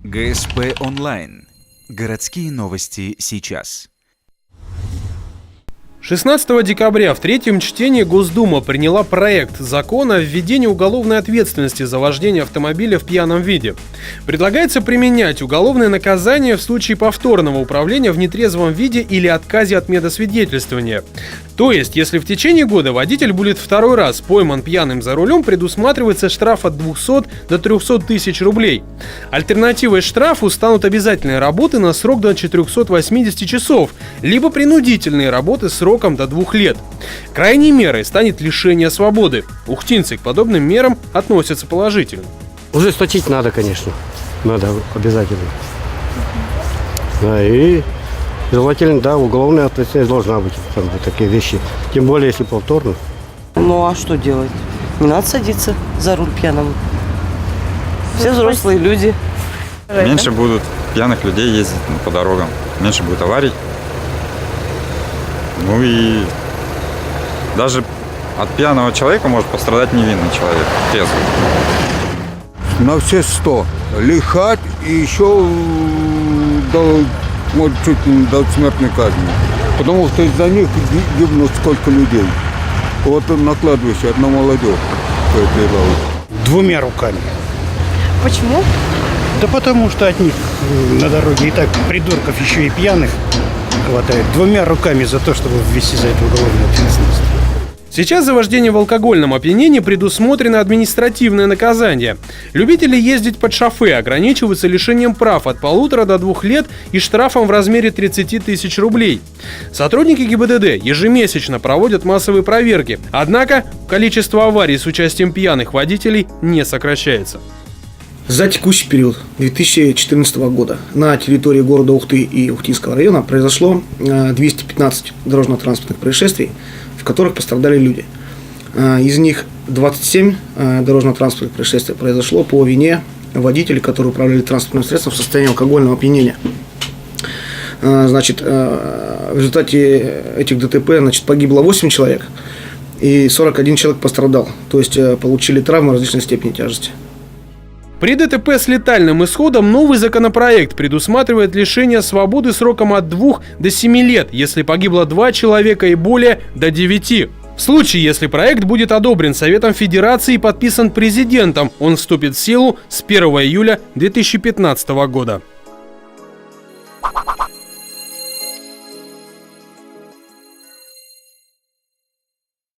ГСП онлайн. Городские новости сейчас. 16 декабря в третьем чтении Госдума приняла проект закона о введении уголовной ответственности за вождение автомобиля в пьяном виде. Предлагается применять уголовное наказание в случае повторного управления в нетрезвом виде или отказе от медосвидетельствования. То есть, если в течение года водитель будет второй раз пойман пьяным за рулем, предусматривается штраф от 200 до 300 тысяч рублей. Альтернативой штрафу станут обязательные работы на срок до 480 часов, либо принудительные работы сроком до 2 лет. Крайней мерой станет лишение свободы. Ухтинцы к подобным мерам относятся положительно. Ужесточить надо, конечно. Надо обязательно. Да, и желательно, да, уголовная ответственность должна быть там, за такие вещи. Тем более, если повторно. Ну а что делать? Не надо садиться за руль пьяным. Все взрослые люди. Меньше будут пьяных людей ездить по дорогам, меньше будет аварий. Ну и даже от пьяного человека может пострадать невинный человек, трезвый. На все 100. Лихать и еще чуть не до смертной казни. Потому что из-за них гибнут сколько людей. Вот на кладбище одна молодежь потерялась. 2 руками. Почему? Да потому что от них на дороге и так придурков еще и пьяных хватает. 2 руками за то, чтобы ввести за это уголовную ответственность. Сейчас за вождение в алкогольном опьянении предусмотрено административное наказание. Любители ездить под шофе ограничиваются лишением прав от 1,5 до 2 лет и штрафом в размере 30 тысяч рублей. Сотрудники ГИБДД ежемесячно проводят массовые проверки, однако количество аварий с участием пьяных водителей не сокращается. За текущий период 2014 года на территории города Ухты и Ухтинского района произошло 215 дорожно-транспортных происшествий, в которых пострадали люди. Из них 27 дорожно-транспортных происшествий произошло по вине водителей, которые управляли транспортным средством в состоянии алкогольного опьянения. Значит, в результате этих ДТП погибло 8 человек и 41 человек пострадал, то есть получили травмы различной степени тяжести. При ДТП с летальным исходом новый законопроект предусматривает лишение свободы сроком от 2 до 7 лет, если погибло 2 человека и более, до 9. В случае, если проект будет одобрен Советом Федерации и подписан президентом, он вступит в силу с 1 июля 2015 года.